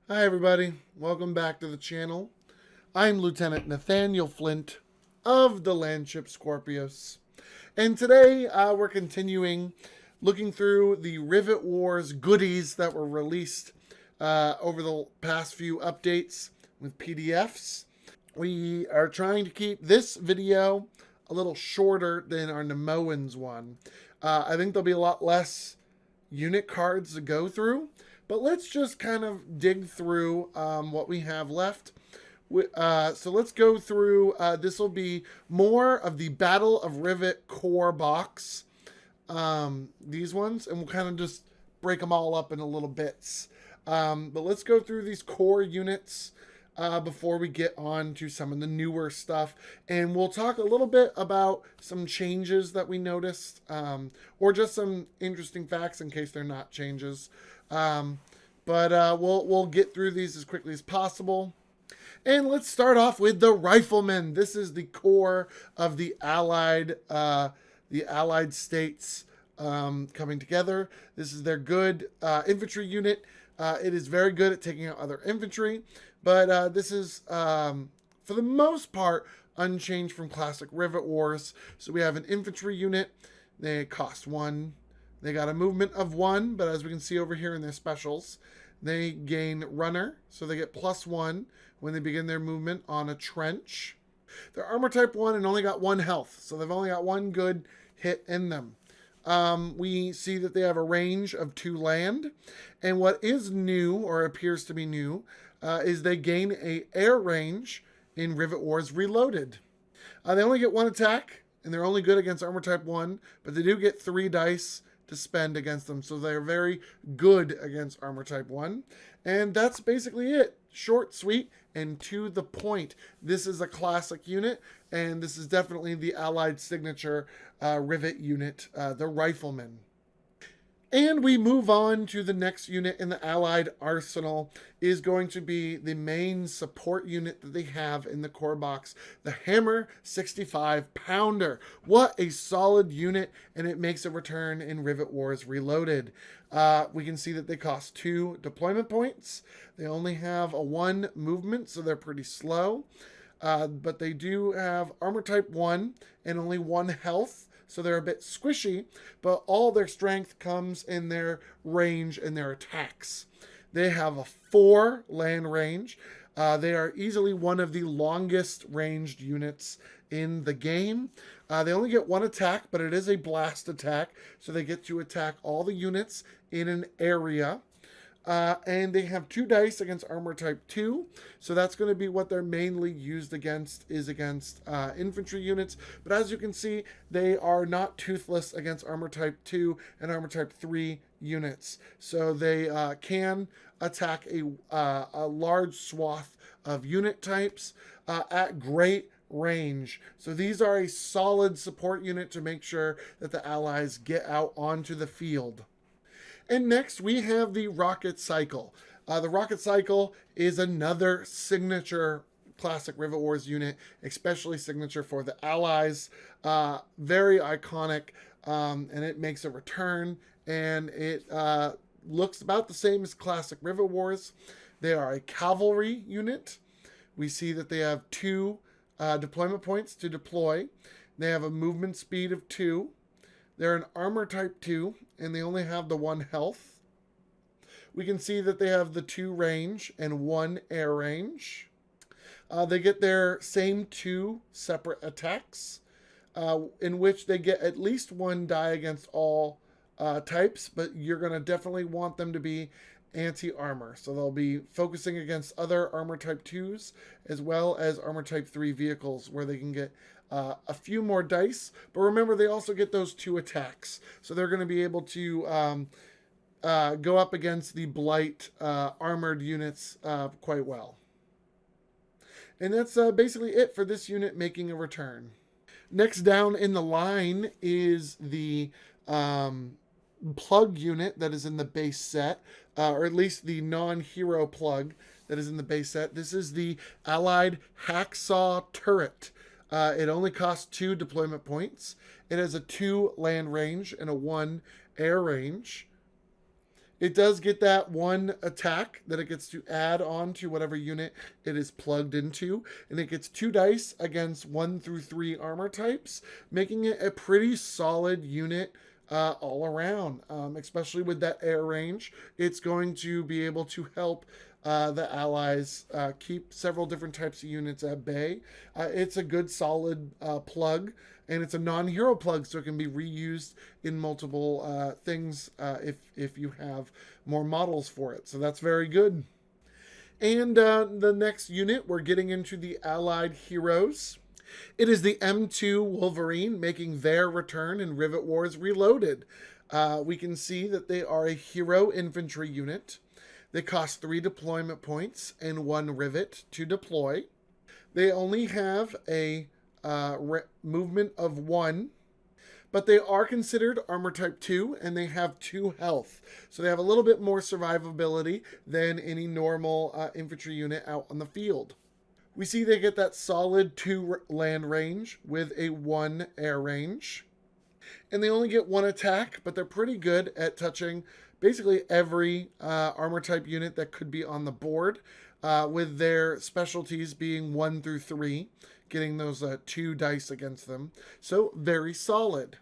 Hi everybody, welcome back to the channel. I'm Lieutenant Nathaniel Flint of the Landship Scorpios. And today we're continuing looking through the Rivet Wars goodies that were released over the past few updates with PDFs. We are trying to keep this video a little shorter than our Nemoans one. I think there'll be a lot less unit cards to go through, but let's just kind of dig through what we have left. So let's go through, this will be more of the Battle of Rivet core box, these ones, and we'll kind of just break them all up into little bits. But let's go through these core units before we get on to some of the newer stuff. And we'll talk a little bit about some changes that we noticed, or just some interesting facts in case they're not changes. But we'll get through these as quickly as possible. And let's start off with the Rifleman. This is the core of the Allied states coming together. This is their good infantry unit. It is very good at taking out other infantry, but this is, for the most part, unchanged from classic Rivet Wars. So we have an infantry unit. They cost 1. They got a movement of 1, but as we can see over here in their specials, they gain runner, so they get +1 when they begin their movement on a trench. They're armor type 1 and only got 1 health, so they've only got 1 good hit in them. We see that they have a range of 2 land, and what is new, or appears to be new, is they gain a air range in Rivet Wars Reloaded. They only get 1 attack, and they're only good against armor type 1, but they do get 3 dice to spend against them, so they're very good against armor type 1. And that's basically it. Short, sweet, and to the point. This is a classic unit, and this is definitely the Allied signature Rivet unit, the Rifleman. And we move on to the next unit in the Allied arsenal, is going to be the main support unit that they have in the core box, the Hammer 65 Pounder. What a solid unit, and it makes a return in Rivet Wars Reloaded. We can see that they cost 2 deployment points. They only have a 1 movement, so they're pretty slow. But they do have armor type 1 and only 1 health. So they're a bit squishy, but all their strength comes in their range and their attacks. They have a 4 land range. They are easily one of the longest ranged units in the game. They only get 1 attack, but it is a blast attack, so they get to attack all the units in an area. And they have 2 dice against armor type 2, so that's going to be what they're mainly used against, is against infantry units. But as you can see, they are not toothless against armor type 2 and armor type 3 units, so they can attack a large swath of unit types at great range. So these are a solid support unit to make sure that the Allies get out onto the field. And next we have the Rocket Cycle. The Rocket Cycle is another signature classic Rivet Wars unit, especially signature for the Allies. Very iconic, and it makes a return, and it looks about the same as classic Rivet Wars. They are a cavalry unit. We see that they have 2 deployment points to deploy. They have a movement speed of 2. They're an armor type 2, and they only have the 1 health. We can see that they have the 2 range and 1 air range. They get their same 2 separate attacks, in which they get at least 1 die against all types, but you're going to definitely want them to be anti-armor. So they'll be focusing against other armor type 2s, as well as armor type 3 vehicles, where they can get a few more dice. But remember, they also get those 2 attacks, so they're going to be able to go up against the Blight armored units quite well. And that's basically it for this unit making a return. Next down in the line is the plug unit that is in the base set, or at least the non-hero plug that is in the base set. This is the Allied Hacksaw Turret. It only costs 2 deployment points. It has a 2 land range and a 1 air range. It does get that one attack that it gets to add on to whatever unit it is plugged into. And it gets 2 dice against 1 through 3 armor types, making it a pretty solid unit all around, especially with that air range. It's going to be able to help the allies keep several different types of units at bay. It's a good solid plug, and it's a non-hero plug, so it can be reused in multiple things if you have more models for it. So that's very good. And the next unit, we're getting into the allied heroes. It is the M2 Wolverine making their return in Rivet Wars Reloaded. We can see that they are a hero infantry unit. They cost 3 deployment points and 1 rivet to deploy. They only have a movement of 1, but they are considered armor type 2, and they have 2 health. So they have a little bit more survivability than any normal infantry unit out on the field. We see they get that solid 2 land range with a 1 air range. And they only get 1 attack, but they're pretty good at touching basically every armor type unit that could be on the board, with their specialties being 1 through 3, getting those 2 dice against them. So very solid.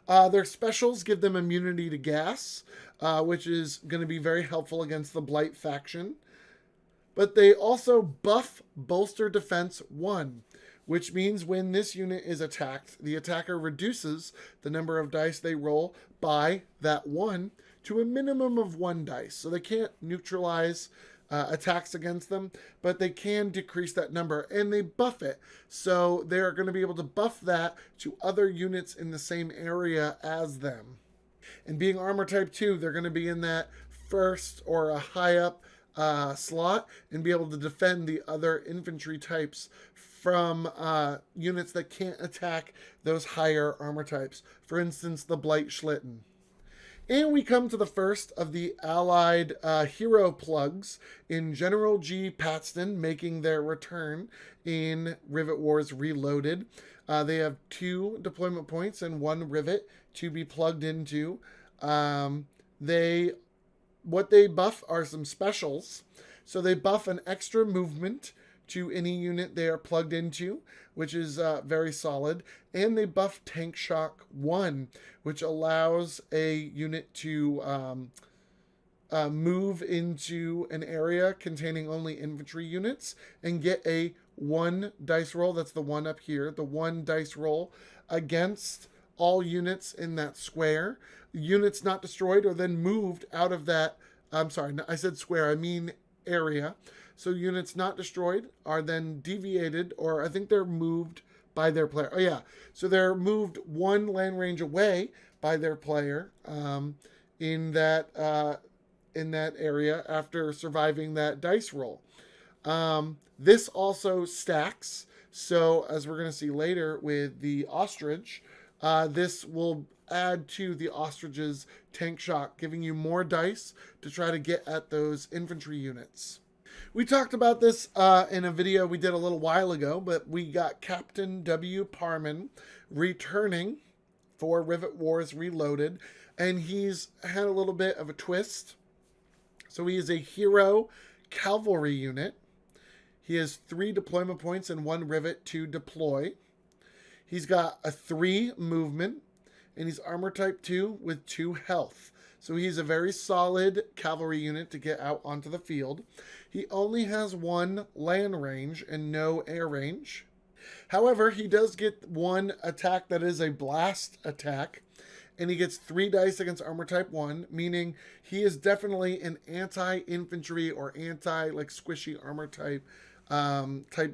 Their specials give them immunity to gas, which is going to be very helpful against the Blight faction. But they also buff Bolster Defense 1, which means when this unit is attacked, the attacker reduces the number of dice they roll by that 1 to a minimum of 1 dice. So they can't neutralize attacks against them, but they can decrease that number, and they buff it. So they're going to be able to buff that to other units in the same area as them. And being armor type 2, they're going to be in that first or a high up slot and be able to defend the other infantry types from units that can't attack those higher armor types. For instance, the Blight Schlitten. And we come to the first of the allied hero plugs in General G. Patston making their return in Rivet Wars Reloaded. They have 2 deployment points and 1 rivet to be plugged into. What they buff are some specials. So they buff an extra movement to any unit they are plugged into, which is very solid. And they buff Tank Shock 1, which allows a unit to move into an area containing only infantry units and get a 1 dice roll. That's the one up here. The 1 dice roll against all units in that square. Units not destroyed are then moved out of that. I'm sorry, I said square, I mean area. So units not destroyed are then deviated, or I think they're moved by their player. Oh yeah, so they're moved 1 land range away by their player in that area after surviving that dice roll. This also stacks. So as we're going to see later with the Ostrich, this will add to the Ostrich's tank shock, giving you more dice to try to get at those infantry units. We talked about this in a video we did a little while ago, but we got Captain W Parman returning for Rivet Wars Reloaded, and he's had a little bit of a twist. So he is a hero cavalry unit. He has 3 deployment points and 1 rivet to deploy. He's got a 3 movement, and he's armor type 2 with 2 health. So he's a very solid cavalry unit to get out onto the field. He only has 1 land range and no air range. However, he does get 1 attack that is a blast attack, and he gets 3 dice against armor type 1, meaning he is definitely an anti-infantry or squishy armor type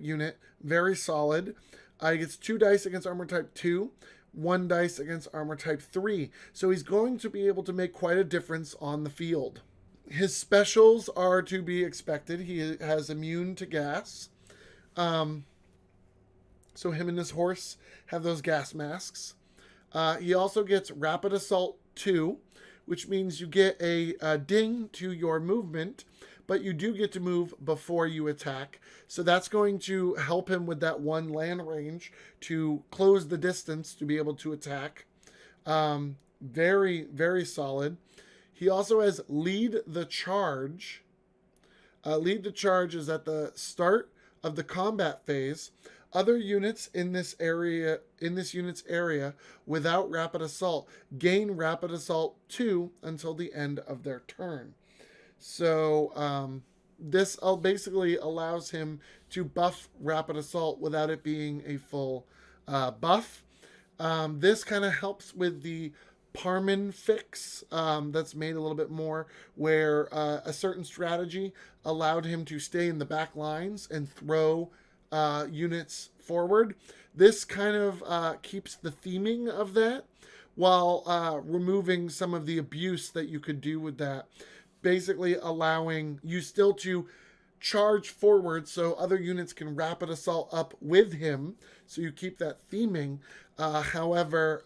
unit. Very solid. He gets 2 dice against armor type 2, 1 dice against armor type 3. So he's going to be able to make quite a difference on the field. His specials are to be expected. He has immune to gas. So him and his horse have those gas masks. He also gets Rapid Assault 2, which means you get a ding to your movement, but you do get to move before you attack. So that's going to help him with that 1 land range to close the distance to be able to attack. Very, very solid. He also has Lead the Charge. Lead the Charge is at the start of the combat phase. Other units in this unit's area without Rapid Assault gain Rapid Assault 2 until the end of their turn. So this basically allows him to buff Rapid Assault without it being a full buff. This kind of helps with the Parman fix that's made a little bit more, where a certain strategy allowed him to stay in the back lines and throw units forward. This kind of keeps the theming of that while removing some of the abuse that you could do with that. Basically allowing you still to charge forward so other units can Rapid Assault up with him. So you keep that theming. However,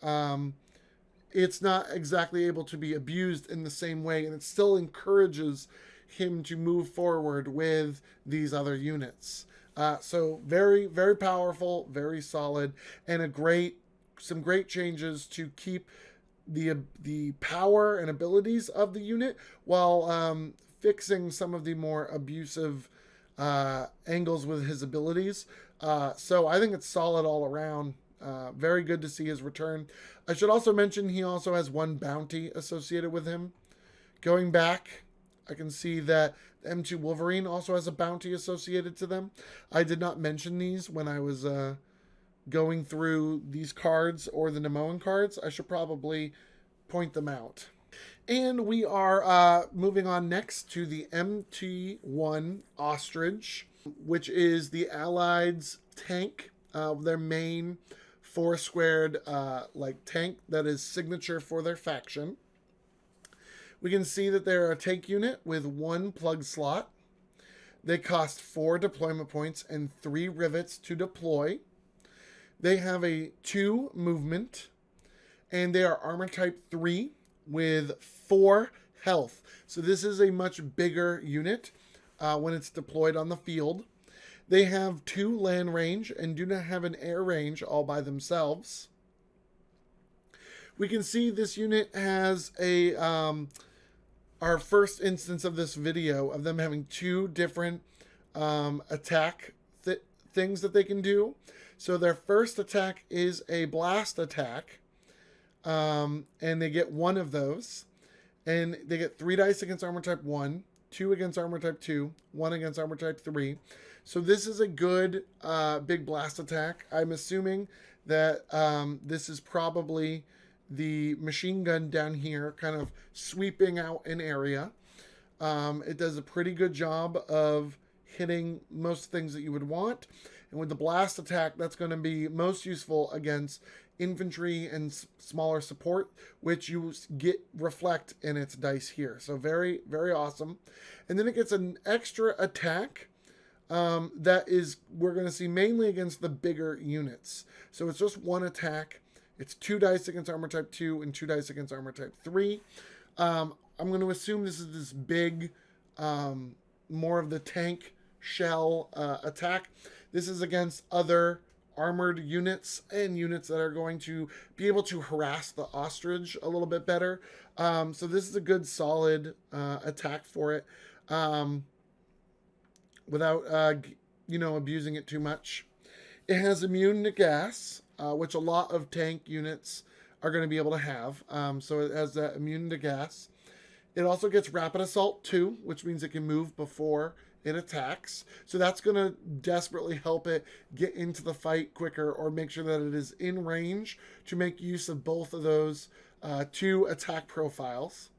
it's not exactly able to be abused in the same way, and it still encourages him to move forward with these other units. So very, very powerful, very solid, and some great changes to keep the power and abilities of the unit while fixing some of the more abusive angles with his abilities. So I think it's solid all around. Very good to see his return. I should also mention he also has one bounty associated with him. Going back, I can see that the M2 Wolverine also has a bounty associated to them. I did not mention these when I was going through these cards or the Nemoan cards. I should probably point them out. And we are moving on next to the MT1 Ostrich, which is the Allied's tank, their main four-squared tank that is signature for their faction. We can see that they're a tank unit with 1 plug slot. They cost 4 deployment points and 3 rivets to deploy. They have a 2 movement, and they are armor type 3 with 4 health. So this is a much bigger unit when it's deployed on the field. They have 2 land range and do not have an air range all by themselves. We can see this unit has our first instance of this video of them having 2 different attack things that they can do. So their first attack is a blast attack, and they get 1 of those. And they get 3 dice against armor type 1, 2 against armor type 2, 1 against armor type 3. So this is a good big blast attack. I'm assuming that this is probably the machine gun down here kind of sweeping out an area. It does a pretty good job of hitting most things that you would want. And with the blast attack, that's going to be most useful against infantry and smaller support, which you get reflect in its dice here. So very, very awesome. And then it gets an extra attack that is, we're going to see mainly against the bigger units. So it's just 1 attack. It's 2 dice against armor type 2 and 2 dice against armor type 3. I'm going to assume this is this big, more of the tank shell attack. This is against other armored units and units that are going to be able to harass the ostrich a little bit better. So this is a good solid attack for it without abusing it too much. It has immune to gas, which a lot of tank units are going to be able to have. So it has that immune to gas. It also gets Rapid Assault 2, which means it can move before it attacks. So that's going to desperately help it get into the fight quicker or make sure that it is in range to make use of both of those 2 attack profiles.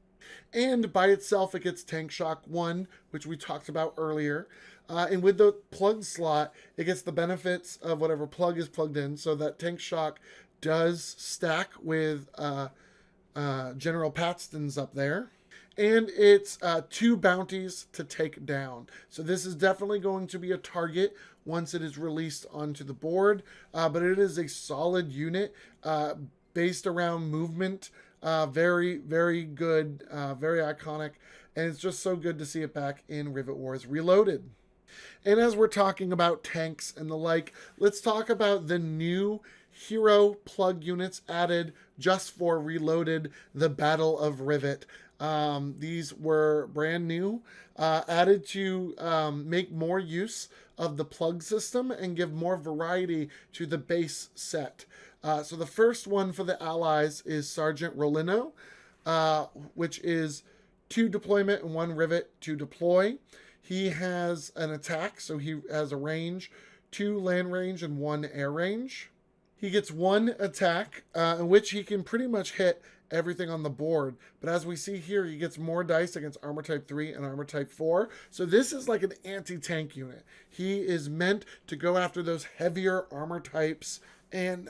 And by itself, it gets Tank Shock 1, which we talked about earlier. And with the plug slot, it gets the benefits of whatever plug is plugged in. So that Tank Shock does stack with General Patston's up there. And it's 2 bounties to take down. So this is definitely going to be a target once it is released onto the board. But it is a solid unit based around movement. Very, very good, very iconic. And it's just so good to see it back in Rivet Wars Reloaded. And as we're talking about tanks and the like, let's talk about the new hero plug units added just for Reloaded, the Battle of Rivet. These were brand new, added to make more use of the plug system and give more variety to the base set. So the first one for the allies is Sergeant Rollino, which is 2 deployment and 1 rivet to deploy. He has an attack, so he has a range, 2 land range and 1 air range. He gets 1 attack, in which he can pretty much hit everything on the board. But as we see here, he gets more dice against Armor Type 3 and Armor Type 4. So this is like an anti-tank unit. He is meant to go after those heavier armor types. And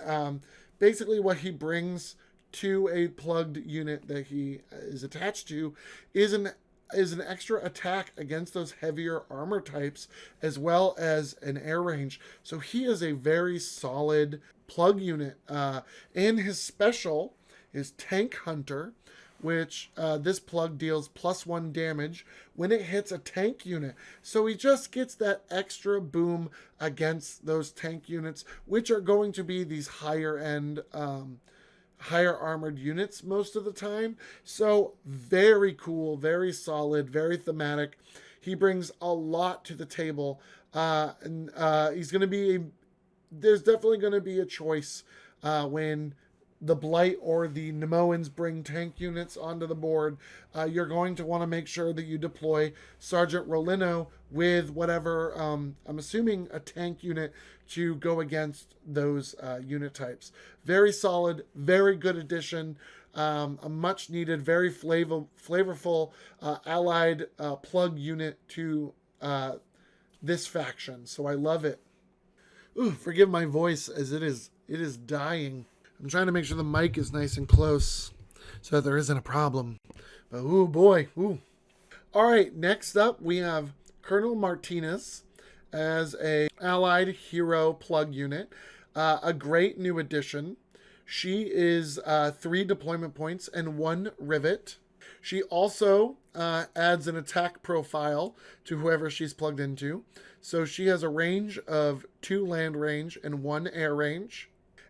basically what he brings to a plugged unit that he is attached to is an extra attack against those heavier armor types, as well as an air range. So he is a very solid plug unit. And his special is Tank Hunter, which this plug deals +1 damage when it hits a tank unit. So he just gets that extra boom against those tank units, which are going to be these higher end, higher armored units most of the time. So very cool, very solid, very thematic. He brings a lot to the table. And he's going to be, there's definitely going to be a choice when the Blight or the Nemoans bring tank units onto the board. You're going to want to make sure that you deploy Sergeant Rollino with whatever, I'm assuming a tank unit to go against those unit types. Very solid, very good addition. A much needed, very flavorful allied plug unit to this faction. So I love it. Ooh, forgive my voice as it is dying. I'm trying to make sure the mic is nice and close so that there isn't a problem. But ooh boy, ooh. All right, next up we have Colonel Martinez as a allied hero plug unit. A great new addition. She is 3 deployment points and 1 rivet. She also adds an attack profile to whoever she's plugged into. So she has a range of 2 land range and 1 air range.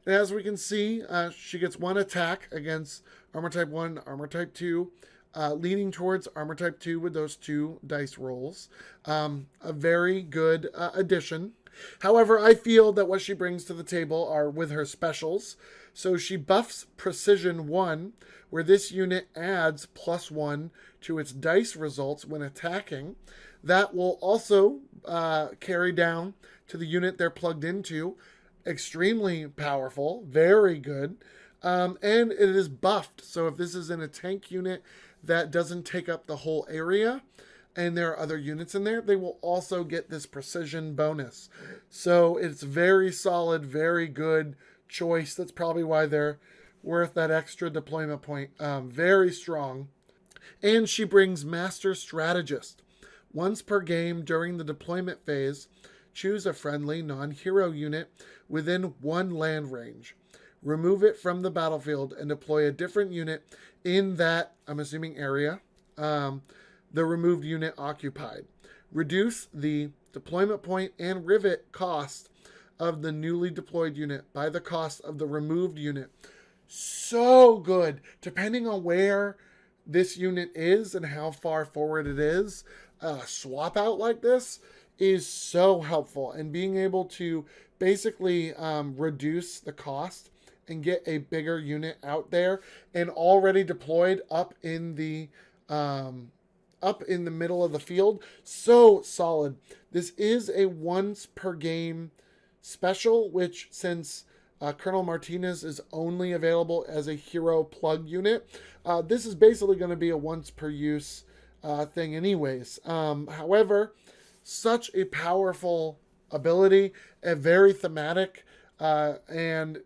And as we can see, she gets 1 attack against Armor Type 1, Armor Type 2, leaning towards Armor Type 2 with those 2 dice rolls. A very good addition. However, I feel that what she brings to the table are with her specials. So she buffs Precision 1, where this unit adds +1 to its dice results when attacking. That will also carry down to the unit they're plugged into. Extremely powerful, very good, and it is buffed. So if this is in a tank unit that doesn't take up the whole area and there are other units in there, they will also get this precision bonus. So it's very solid, very good choice. That's probably why they're worth that extra deployment point. Very strong. And she brings Master Strategist. Once per game during the deployment phase, choose a friendly non-hero unit within 1 land range. Remove it from the battlefield and deploy a different unit in that, I'm assuming, area the removed unit occupied. Reduce the deployment point and rivet cost of the newly deployed unit by the cost of the removed unit. So good. Depending on where this unit is and how far forward it is, swap out like this is so helpful, and being able to basically reduce the cost and get a bigger unit out there and already deployed up in the middle of the field. So solid. This is a once per game special, which since Colonel Martinez is only available as a hero plug unit, this is basically going to be a once per use thing anyways. However, such a powerful ability, and very thematic, and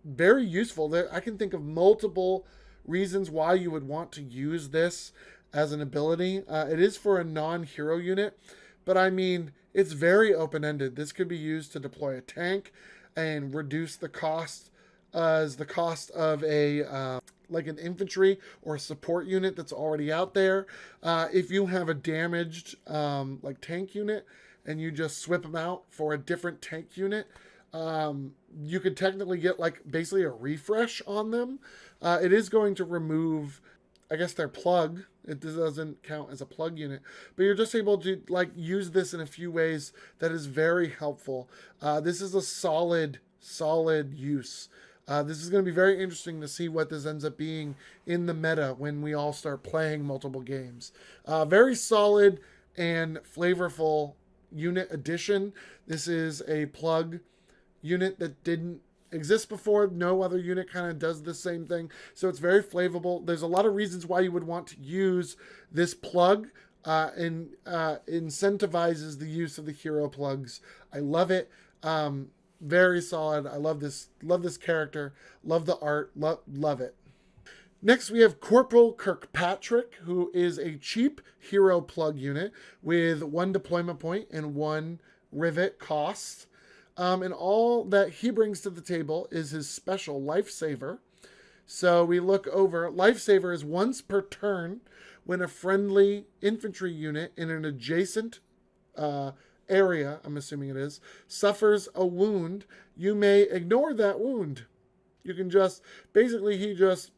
very useful. I can think of multiple reasons why you would want to use this as an ability. It is for a non-hero unit, but I mean, it's very open-ended. This could be used to deploy a tank and reduce the cost as the cost of a like an infantry or support unit that's already out there. If you have a damaged like tank unit and you just swip them out for a different tank unit, you could technically get like basically a refresh on them. It is going to remove, I guess, their plug. It doesn't count as a plug unit, but you're just able to like use this in a few ways that is very helpful. This is a solid use. This is going to be very interesting to see what this ends up being in the meta when we all start playing multiple games. Very solid and flavorful unit addition. This is a plug unit that didn't exist before. No other unit kind of does the same thing. So it's very flavorful. There's a lot of reasons why you would want to use this plug, and incentivizes the use of the hero plugs. I love it. Very solid. I love this character. Love the art. Love it. Next, we have Corporal Kirkpatrick, who is a cheap hero plug unit with 1 deployment point and 1 rivet cost. And all that he brings to the table is his special Lifesaver. So we look over. Lifesaver is once per turn when a friendly infantry unit in an adjacent area, I'm assuming it is, suffers a wound. You may ignore that wound. You can just, basically he just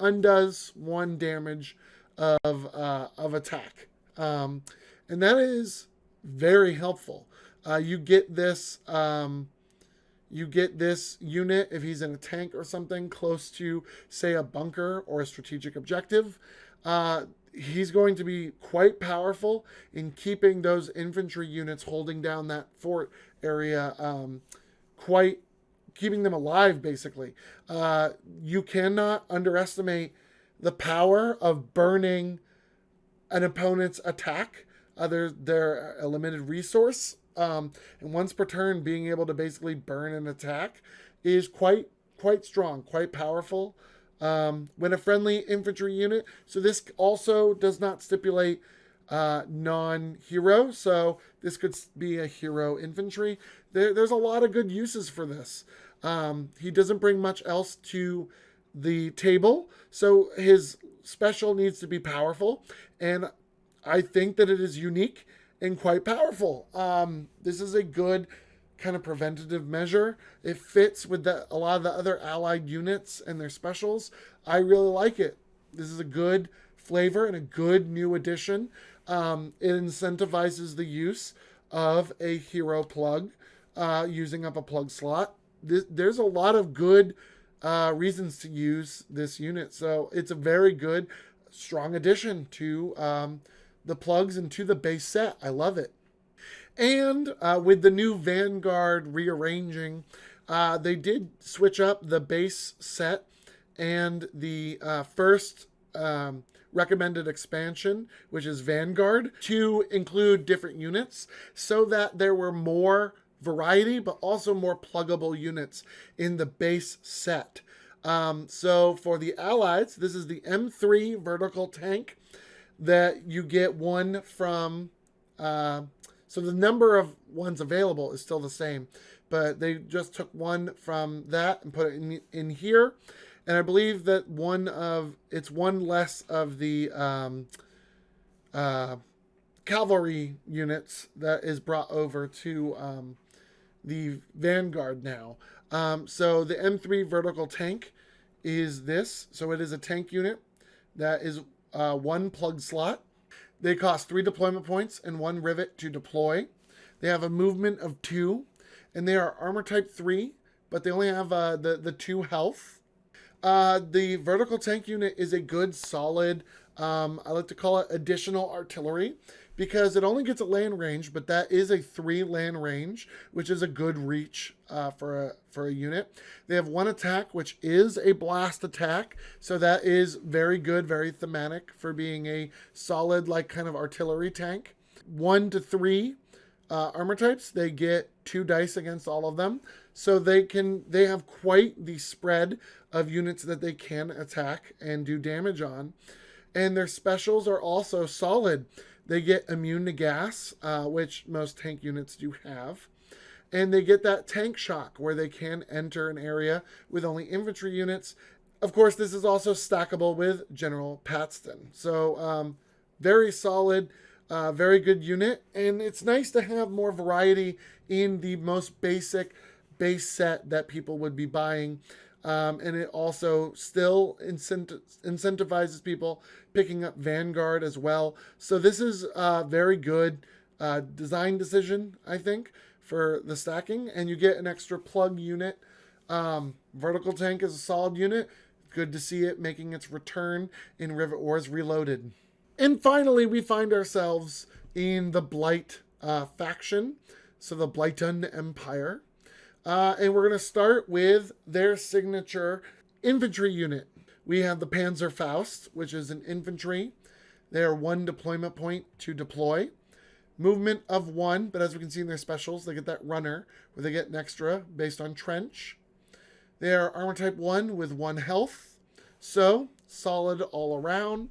undoes 1 damage of attack. And that is very helpful. You get this unit if he's in a tank or something close to, say, a bunker or a strategic objective. He's going to be quite powerful in keeping those infantry units holding down that fort area, keeping them alive, basically. You cannot underestimate the power of burning an opponent's attack. They're a limited resource. And once per turn, being able to basically burn an attack is quite strong, quite powerful. When a friendly infantry unit, so this also does not stipulate non-hero, so this could be a hero infantry. There's a lot of good uses for this. He doesn't bring much else to the table, so his special needs to be powerful, and I think that it is unique and quite powerful. This is a good kind of preventative measure. It fits with a lot of the other allied units and their specials. I really like it. This is a good flavor and a good new addition. It incentivizes the use of a hero plug, using up a plug slot. There's a lot of good reasons to use this unit. So it's a very good, strong addition to the plugs and to the base set. I love it. And with the new Vanguard rearranging, they did switch up the base set and the first recommended expansion, which is Vanguard, to include different units so that there were more variety, but also more pluggable units in the base set. So for the Allies, this is the M3 vertical tank that you get 1 from... So the number of ones available is still the same, but they just took 1 from that and put it in here. And I believe that it's 1 less of the cavalry units that is brought over to the Vanguard now. So the M3 vertical tank is this. So it is a tank unit that is 1 plug slot. They cost 3 deployment points and 1 rivet to deploy. They have a movement of 2, and they are armor type 3, but they only have the 2 health. The vertical tank unit is a good, solid, I like to call it additional artillery, because it only gets a land range, but that is a 3 land range, which is a good reach for a unit. They have 1 attack, which is a blast attack, so that is very good, very thematic for being a solid, like, kind of artillery tank. 1 to 3 armor types, they get 2 dice against all of them, so they have quite the spread of units that they can attack and do damage on. And their specials are also solid. They get immune to gas, which most tank units do have. And they get that tank shock, where they can enter an area with only infantry units. Of course, this is also stackable with General Patston. So very solid, very good unit. And it's nice to have more variety in the most basic base set that people would be buying. And it also still incentivizes people picking up Vanguard as well. So this is a very good design decision, I think, for the stacking. And you get an extra plug unit. Vertical tank is a solid unit. Good to see it making its return in Rivet Wars Reloaded. And finally, we find ourselves in the Blight faction. So the Blighton Empire. And we're going to start with their signature infantry unit. We have the Panzerfaust, which is an infantry. They are 1 deployment point to deploy. Movement of 1, but as we can see in their specials, they get that runner, where they get an extra based on trench. They are armor type 1 with 1 health. So, solid all around.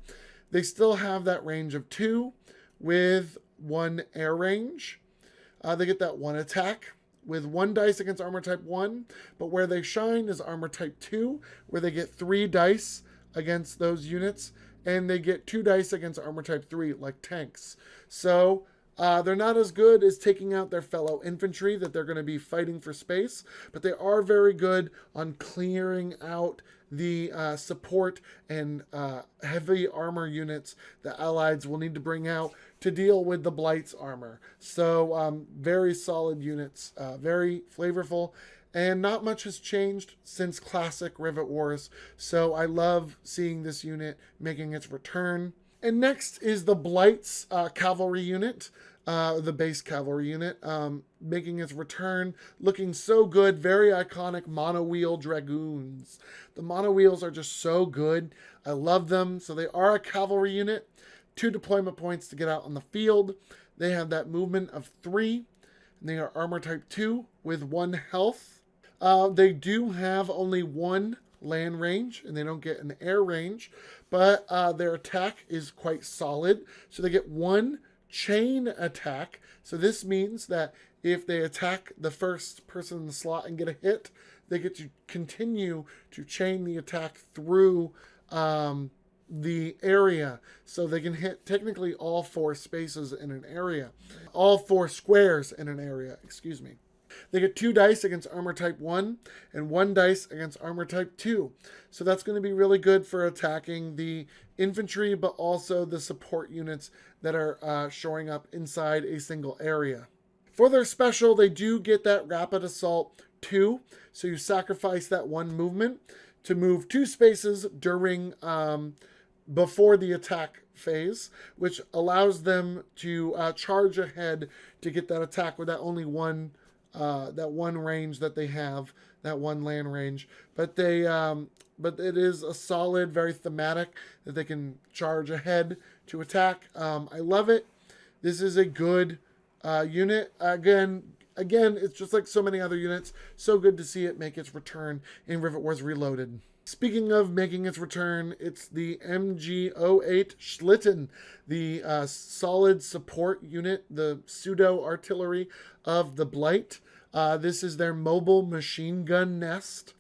They still have that range of 2 with 1 air range. They get that 1 attack with 1 dice against armor type 1, but where they shine is armor type 2, where they get 3 dice against those units, and they get 2 dice against armor type 3, like tanks. So they're not as good as taking out their fellow infantry that they're going to be fighting for space, but they are very good on clearing out the support and heavy armor units the Allies will need to bring out to deal with the Blight's armor. So very solid units, very flavorful, and not much has changed since classic Rivet Wars. So I love seeing this unit making its return. And next is the Blight's cavalry unit. The base cavalry unit, making its return, looking so good, very iconic Monowheel Dragoons. The Monowheels are just so good. I love them. So they are a cavalry unit, 2 deployment points to get out on the field. They have that movement of 3, and they are armor type 2 with 1 health. They do have only 1 land range, and they don't get an air range, but their attack is quite solid. So they get 1 chain attack. So this means that if they attack the first person in the slot and get a hit, they get to continue to chain the attack through the area. So they can hit technically all 4 spaces in an area. All 4 squares in an area, excuse me. They get 2 dice against armor type 1 and 1 dice against armor type 2. So that's going to be really good for attacking the infantry, but also the support units that are showing up inside a single area. For their special, they do get that Rapid Assault 2. So you sacrifice that 1 movement to move 2 spaces during before the attack phase, which allows them to charge ahead to get that attack with that only one range that they have, that 1 land range. But they but it is a solid, very thematic that they can charge ahead to attack. I love it. This is a good unit. Again, it's just like so many other units. So good to see it make its return in Rivet Wars Reloaded. Speaking of making its return, it's the MG08 Schlitten, the solid support unit, the pseudo-artillery of the Blight. This is their mobile machine gun nest.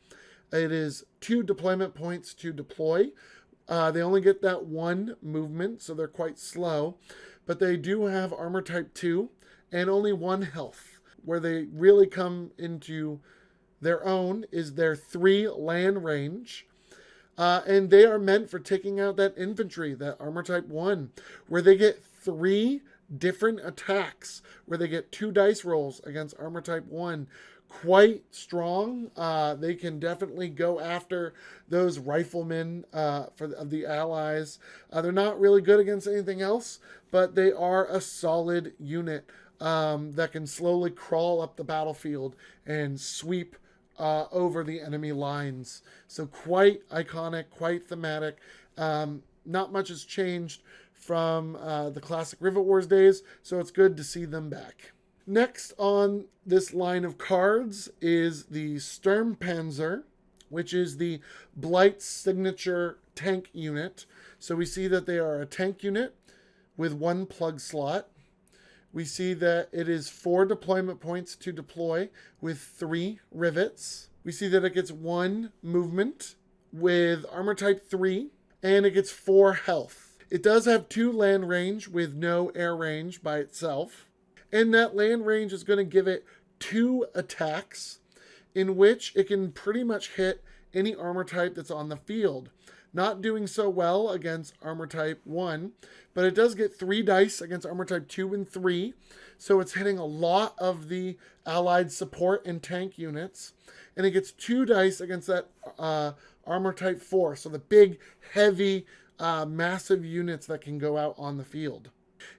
It is 2 deployment points to deploy. They only get that 1 movement, so they're quite slow. But they do have armor type 2 and only 1 health. Where they really come into their own is their 3 land range. And they are meant for taking out that infantry, that armor type 1, where they get 3 different attacks, where they get 2 dice rolls against armor type 1. Quite strong. They can definitely go after those riflemen of the Allies. They're not really good against anything else, but they are a solid unit that can slowly crawl up the battlefield and sweep over the enemy lines. So quite iconic, quite thematic. Not much has changed from the classic Rivet Wars days, so it's good to see them back. Next on this line of cards is the Sturmpanzer, which is the Blight's signature tank unit. So we see that they are a tank unit with 1 plug slot. We see that it is 4 deployment points to deploy with 3 rivets. We see that it gets 1 movement with armor type 3, and it gets 4 health. It does have 2 land range with no air range by itself. And that land range is going to give it 2 attacks in which it can pretty much hit any armor type that's on the field. Not doing so well against armor type 1, but it does get 3 dice against armor type 2 and 3, so it's hitting a lot of the allied support and tank units, and it gets 2 dice against that armor type 4, so the big, heavy, massive units that can go out on the field.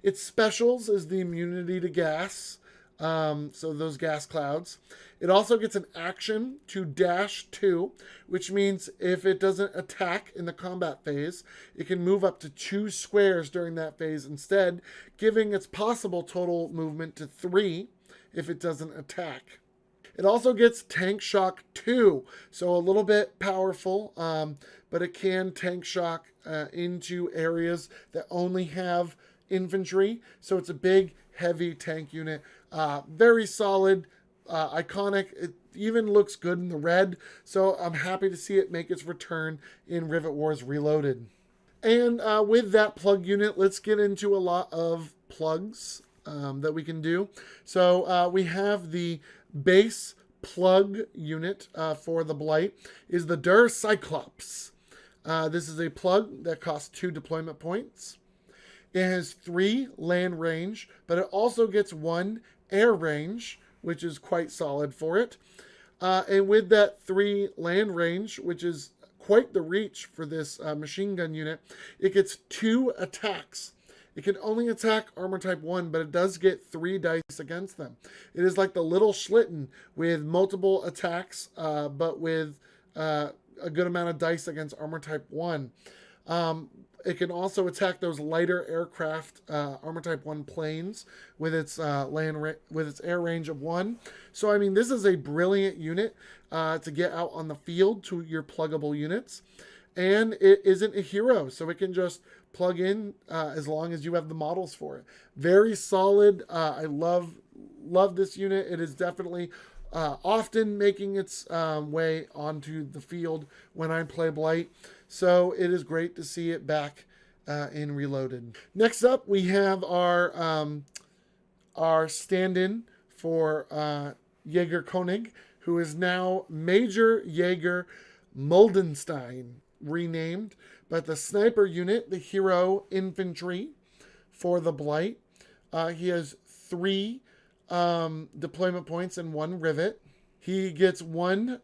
Its specials is the immunity to gas, so those gas clouds. It also gets an action to dash 2, which means if it doesn't attack in the combat phase, it can move up to 2 squares during that phase instead, giving its possible total movement to 3 if it doesn't attack. It also gets tank shock 2, so a little bit powerful, but it can tank shock into areas that only have infantry, so it's a big, heavy tank unit. Very solid, iconic. It even looks good in the red, so I'm happy to see it make its return in Rivet Wars Reloaded. And with that plug unit, let's get into a lot of plugs that we can do. So we have the base plug unit for the Blight is the Der Cyclops. This is a plug that costs 2 deployment points. It has 3 land range, but it also gets 1 air range, which is quite solid for it. And with that 3 land range, which is quite the reach for this machine gun unit, it gets 2 attacks. It can only attack armor type 1, but it does get 3 dice against them. It is like the little Schlitten with multiple attacks, but with a good amount of dice against armor type 1. It can also attack those lighter aircraft, armor type 1 planes with its with its air range of 1. So I mean, this is a brilliant unit to get out on the field to your pluggable units, and it isn't a hero, so it can just plug in as long as you have the models for it. Very solid. I love this unit. It is definitely often making its way onto the field when I play Blight. So it is great to see it back in Reloaded. Next up, we have our stand-in for Jaeger Koenig, who is now Major Jaeger Muldenstein, renamed, but the sniper unit, the hero infantry for the Blight. He has 3 deployment points and 1 rivet. He gets 1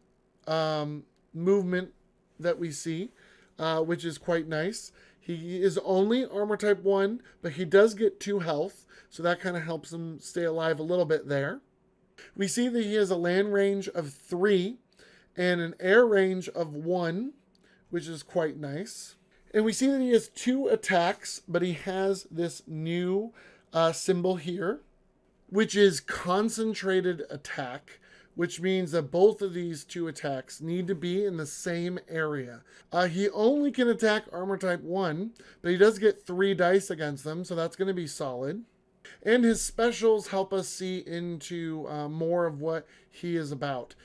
movement that we see, which is quite nice. He is only armor type 1, but he does get 2 health, so that kind of helps him stay alive a little bit there. We see that he has a land range of 3 and an air range of 1, which is quite nice. And we see that he has 2 attacks, but he has this new symbol here, which is concentrated attack, which means that both of these 2 attacks need to be in the same area. He only can attack armor type 1, but he does get 3 dice against them, so that's going to be solid. And his specials help us see into more of what he is about.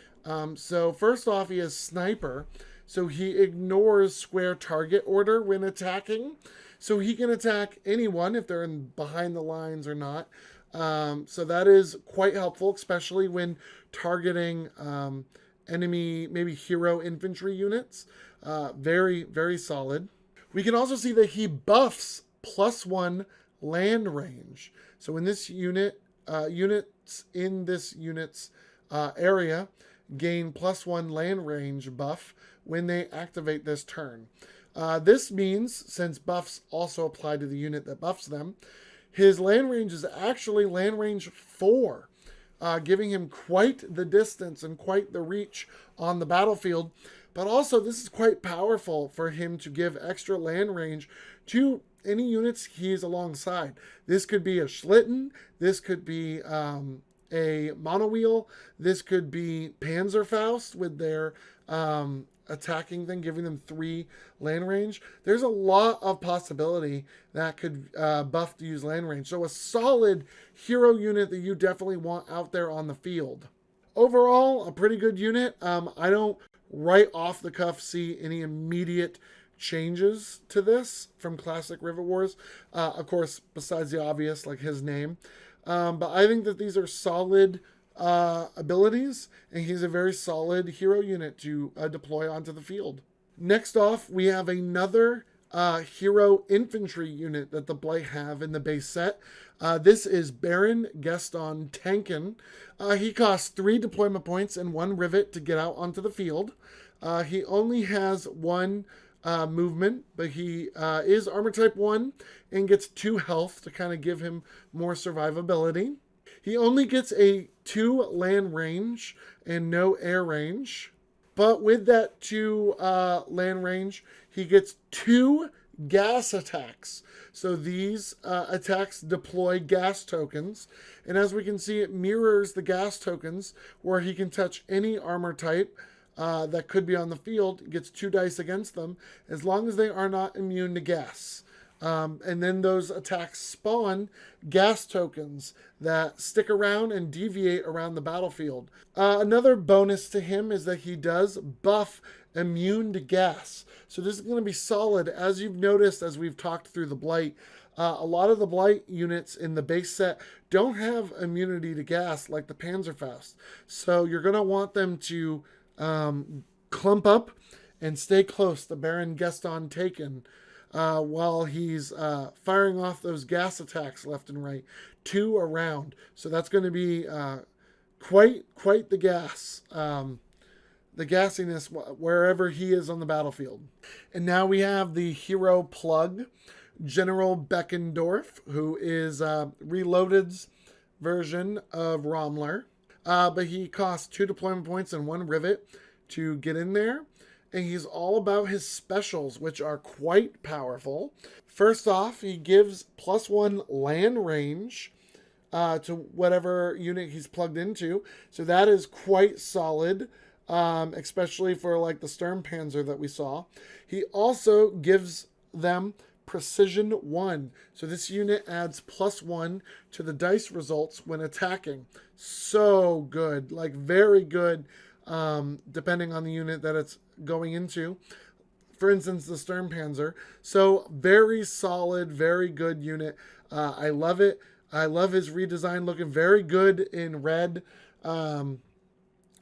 So first off, he has Sniper, so he ignores square target order when attacking. So he can attack anyone if they're behind the lines or not. So that is quite helpful, especially when targeting enemy, maybe hero infantry units. Very, very solid. We can also see that he buffs +1 land range. So in this unit, units in this unit's area gain +1 land range buff when they activate this turn. This means, since buffs also apply to the unit that buffs them, his land range is actually land range 4, giving him quite the distance and quite the reach on the battlefield. But also, this is quite powerful for him to give extra land range to any units he's alongside. This could be a Schlitten, this could be a Monowheel, this could be Panzerfaust with their attacking thing, giving them 3 land range. There's a lot of possibility that could buff to use land range. So a solid hero unit that you definitely want out there on the field. Overall, a pretty good unit. I don't right off the cuff see any immediate changes to this from classic Rivet Wars. Of course, besides the obvious, like his name. But I think that these are solid abilities, and he's a very solid hero unit to deploy onto the field. Next off, we have another hero infantry unit that the Blight have in the base set. This is Baron Gaston Tanken. He costs 3 deployment points and 1 rivet to get out onto the field. He only has 1 movement, but he is armor type 1 and gets 2 health to kind of give him more survivability. He only gets a 2 land range and no air range. But with that 2 land range, he gets 2 gas attacks. So these attacks deploy gas tokens. And as we can see, it mirrors the gas tokens where he can touch any armor type that could be on the field, gets 2 dice against them, as long as they are not immune to gas. And then those attacks spawn gas tokens that stick around and deviate around the battlefield. Another bonus to him is that he does buff immune to gas. So this is going to be solid. As you've noticed, as we've talked through the Blight, a lot of the Blight units in the base set don't have immunity to gas like the Panzerfaust. So you're going to want them to clump up and stay close to Baron Gaston Tanken while he's firing off those gas attacks left and right, 2 around. So that's going to be quite the gas, the gassiness wherever he is on the battlefield. And now we have the hero plug, General Beckendorf, who is Reloaded's version of Rommler. But he costs 2 deployment points and 1 rivet to get in there. And he's all about his specials, which are quite powerful. First off, he gives +1 land range to whatever unit he's plugged into. So that is quite solid, especially for like the Sturmpanzer that we saw. He also gives them Precision 1. So this unit adds +1 to the dice results when attacking. So good, like very good, depending on the unit that it's going into. For instance, the Sturmpanzer. So very solid, very good unit. I love it. I love his redesign, looking very good in red. I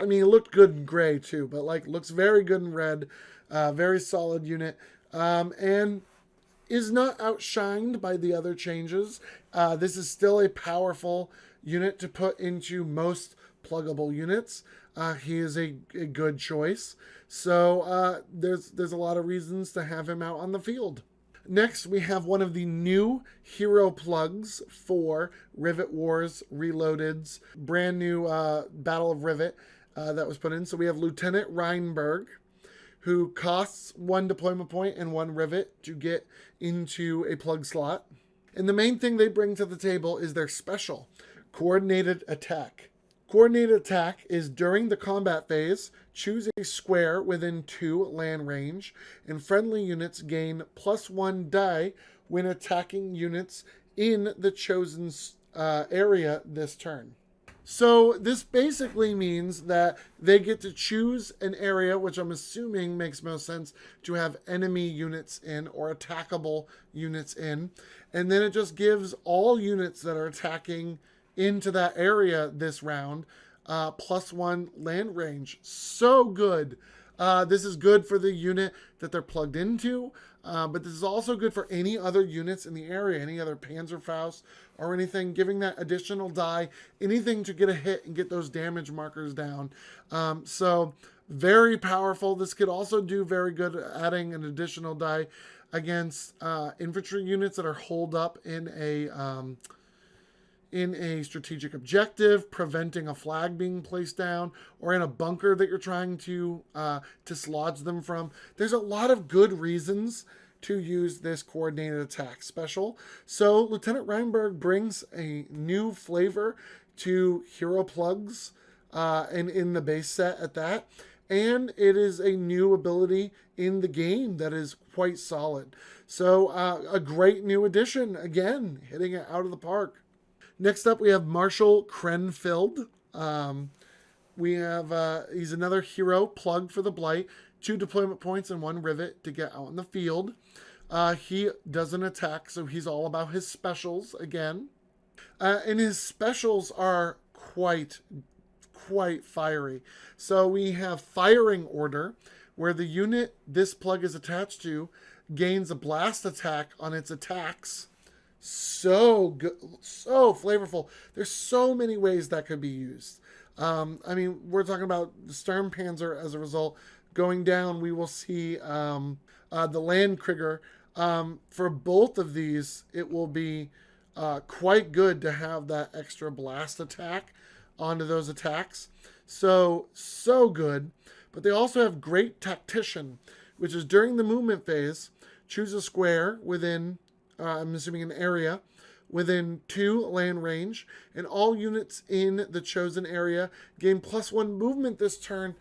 mean, it looked good in gray too, but like looks very good in red. Very solid unit. And is not outshined by the other changes. This is still a powerful unit to put into most pluggable units. He is a good choice. So there's a lot of reasons to have him out on the field. Next, we have one of the new hero plugs for Rivet Wars Reloaded's brand new Battle of Rivet that was put in. So we have Lieutenant Rhineburg, who costs 1 deployment point and 1 rivet to get into a plug slot. And the main thing they bring to the table is their special, Coordinated Attack. Coordinated Attack is during the combat phase, choose a square within 2 land range, and friendly units gain +1 die when attacking units in the chosen area this turn. So this basically means that they get to choose an area, which I'm assuming makes most sense to have enemy units in or attackable units in. And then it just gives all units that are attacking into that area this round +1 land range. So good. This is good for the unit that they're plugged into, but this is also good for any other units in the area, any other Panzerfaust or anything, giving that additional die, anything to get a hit and get those damage markers down. So very powerful. This could also do very good at adding an additional die against infantry units that are holed up in a strategic objective, preventing a flag being placed down, or in a bunker that you're trying to dislodge them from. There's a lot of good reasons to use this coordinated attack special. So Lieutenant Rhineburg brings a new flavor to hero plugs and in the base set at that. And it is a new ability in the game that is quite solid. So a great new addition, again, hitting it out of the park. Next up, we have Marshal Krenfeld. He's another hero plug for the Blight. 2 deployment points and 1 rivet to get out in the field. He doesn't attack, so he's all about his specials again. And his specials are quite quite fiery. So we have firing order, where the unit this plug is attached to gains a blast attack on its attacks. So good, so flavorful. There's so many ways that could be used. I mean, we're talking about the Sturmpanzer as a result. Going down, we will see the Landkrieger. For both of these, it will be quite good to have that extra blast attack onto those attacks. So good. But they also have Great Tactician, which is during the movement phase, choose a square within, I'm assuming an area, within 2 land range, and all units in the chosen area gain +1 movement this turn.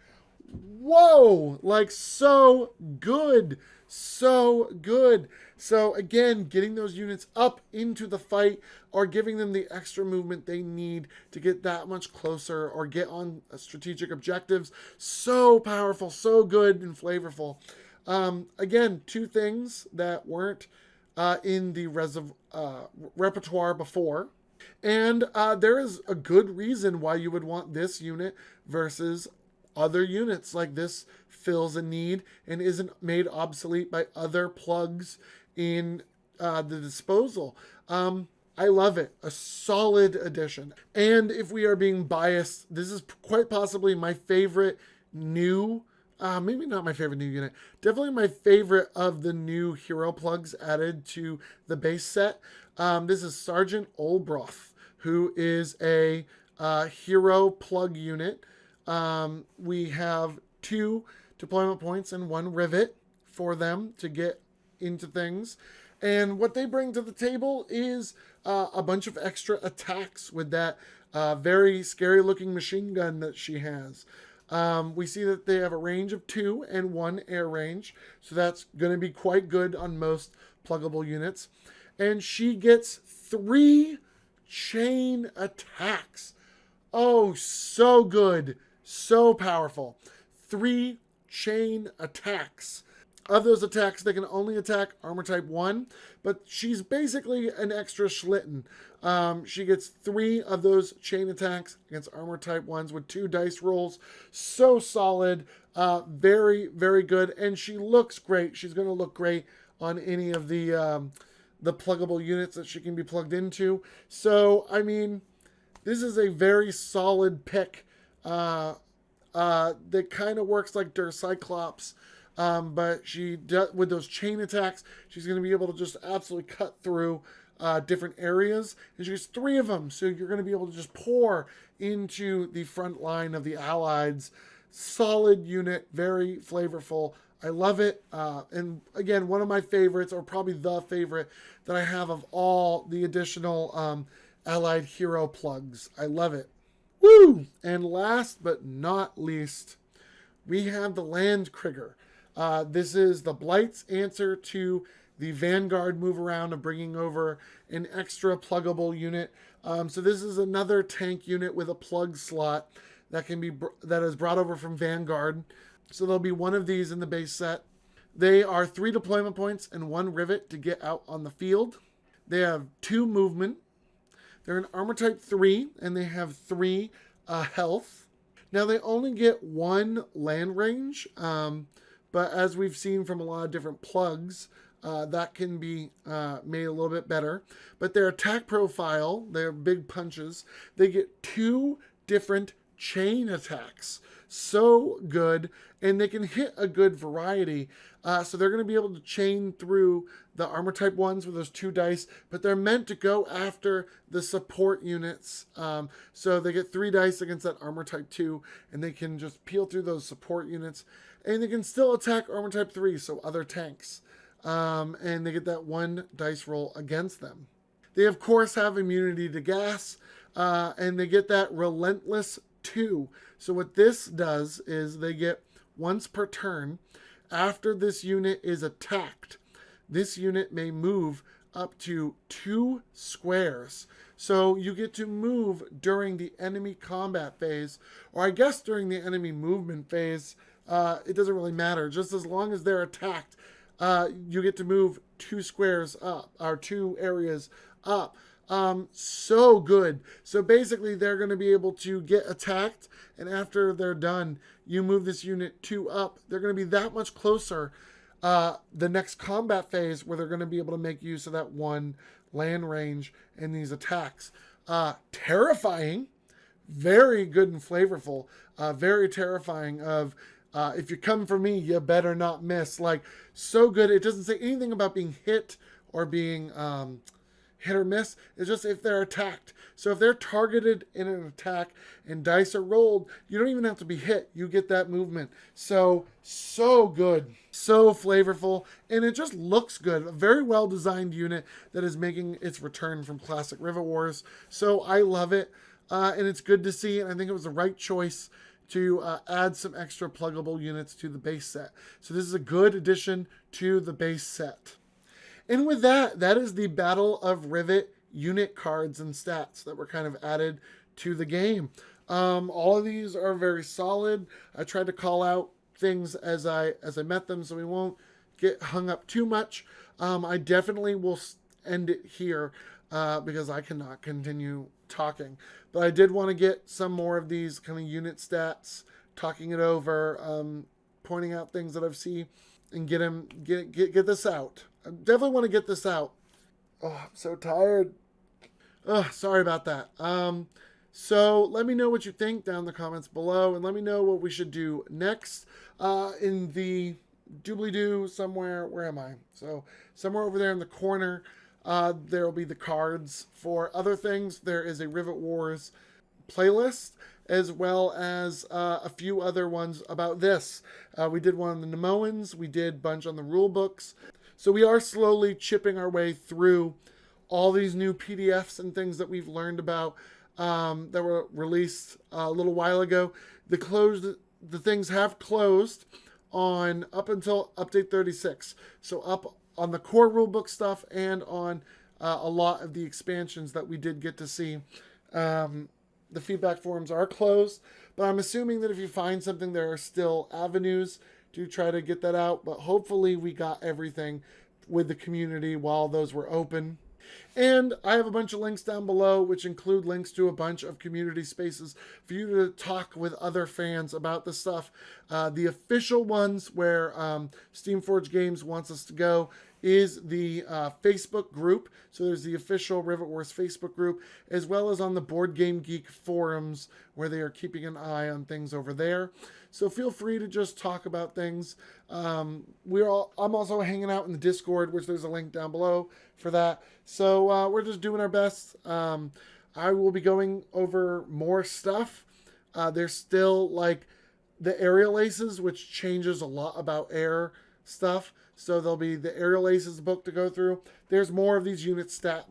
Whoa! Like, so good. So good. So again, getting those units up into the fight or giving them the extra movement they need to get that much closer or get on strategic objectives. So powerful, so good and flavorful. Again, 2 things that weren't in the repertoire before. And there is a good reason why you would want this unit versus other units. Like, this fills a need and isn't made obsolete by other plugs in the disposal. I love it. A solid addition. And if we are being biased, this is quite possibly my favorite new, maybe not my favorite new unit, definitely my favorite of the new hero plugs added to the base set. This is Sergeant Olbroth, who is a hero plug unit. We have 2 deployment points and 1 rivet for them to get into things. And what they bring to the table is a bunch of extra attacks with that very scary looking machine gun that she has. We see that they have a range of 2 and 1 air range. So that's going to be quite good on most pluggable units. And she gets 3 chain attacks. Oh, so good. So powerful. 3 chain attacks. Of those attacks, they can only attack armor type 1, but she's basically an extra Schlitten. She gets 3 of those chain attacks against armor type 1s with 2 dice rolls. So solid. Very, very good. And she looks great. She's going to look great on any of the pluggable units that she can be plugged into. So, I mean, this is a very solid pick. That kind of works like Der Cyclops, but with those chain attacks, she's going to be able to just absolutely cut through different areas, and she has 3 of them, so you're going to be able to just pour into the front line of the Allies. Solid unit, very flavorful. I love it, and again, one of my favorites, or probably the favorite that I have of all the additional Allied hero plugs. I love it. Woo! And last but not least, we have the Landkrieger. This is the Blight's answer to the Vanguard move around of bringing over an extra pluggable unit. So this is another tank unit with a plug slot that is brought over from Vanguard. So there'll be 1 of these in the base set. They are 3 deployment points and 1 rivet to get out on the field. They have 2 movement. They're an armor type 3, and they have 3 health. Now, they only get 1 land range, but as we've seen from a lot of different plugs, that can be made a little bit better. But their attack profile, their big punches, they get 2 different chain attacks. So good, and they can hit a good variety. So they're going to be able to chain through the armor type 1s with those 2 dice, but they're meant to go after the support units. So they get 3 dice against that armor type 2, and they can just peel through those support units, and they can still attack armor type 3, so other tanks. And they get that 1 dice roll against them. They, of course, have immunity to gas, and they get that relentless 2. So what this does is they get once per turn, after this unit is attacked, this unit may move up to 2 squares. So you get to move during the enemy combat phase, or I guess during the enemy movement phase. It doesn't really matter. Just as long as they're attacked, you get to move 2 squares up, or 2 areas up. So good. So basically they're going to be able to get attacked, and after they're done, you move this unit 2 up. They're going to be that much closer the next combat phase, where they're going to be able to make use of that 1 land range and these attacks. Terrifying, very good and flavorful, very terrifying of if you come for me, you better not miss. Like, so good. It doesn't say anything about being hit or being hit or miss. It's just if they're attacked. So if they're targeted in an attack and dice are rolled, you don't even have to be hit. You get that movement. So good. So flavorful. And it just looks good. A very well designed unit that is making its return from classic Rivet Wars. So I love it. And it's good to see. And I think it was the right choice to add some extra pluggable units to the base set. So this is a good addition to the base set. And with that, that is the Battle of Rivet unit cards and stats that were kind of added to the game. All of these are very solid. I tried to call out things as I met them, so we won't get hung up too much. I definitely will end it here because I cannot continue talking. But I did want to get some more of these kind of unit stats, talking it over, pointing out things that I've seen, and get this out. I definitely want to get this out. Oh, I'm so tired. Oh, sorry about that. So let me know what you think down in the comments below, and let me know what we should do next. In the doobly-doo somewhere, where am I? So somewhere over there in the corner, there will be the cards for other things. There is a Rivet Wars playlist, as well as a few other ones about this. We did one on the Nemoans. We did a bunch on the rule books. So we are slowly chipping our way through all these new PDFs and things that we've learned about that were released a little while ago. The things have closed on up until update 36. So up on the core rulebook stuff and on a lot of the expansions that we did get to see. The feedback forums are closed, but I'm assuming that if you find something, there are still avenues to try to get that out. But hopefully we got everything with the community while those were open. And I have a bunch of links down below, which include links to a bunch of community spaces for you to talk with other fans about the stuff. The official ones where Steamforged Games wants us to go is the Facebook group. So there's the official Rivet Wars Facebook group, as well as on the Board Game Geek forums, where they are keeping an eye on things over there. So feel free to just talk about things. I'm also hanging out in the Discord, which there's a link down below for that. So we're just doing our best. I will be going over more stuff. There's still like the aerial aces, which changes a lot about air stuff. So there'll be the aerial aces book to go through. There's more of these unit stat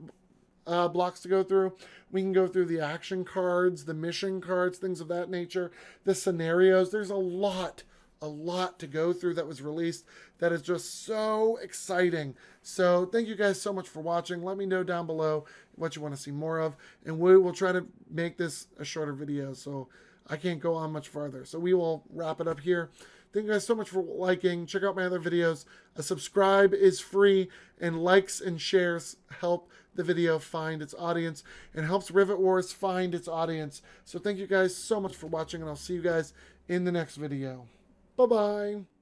blocks to go through. We can go through the action cards, the mission cards, things of that nature, the scenarios. There's a lot to go through that was released that is just so exciting. So thank you guys so much for watching. Let me know down below what you want to see more of, and we will try to make this a shorter video, so I can't go on much farther. So we will wrap it up here. Thank you guys so much for liking. Check out my other videos. A subscribe is free, and likes and shares help the video find its audience and helps Rivet Wars find its audience. So thank you guys so much for watching, and I'll see you guys in the next video. Bye-bye.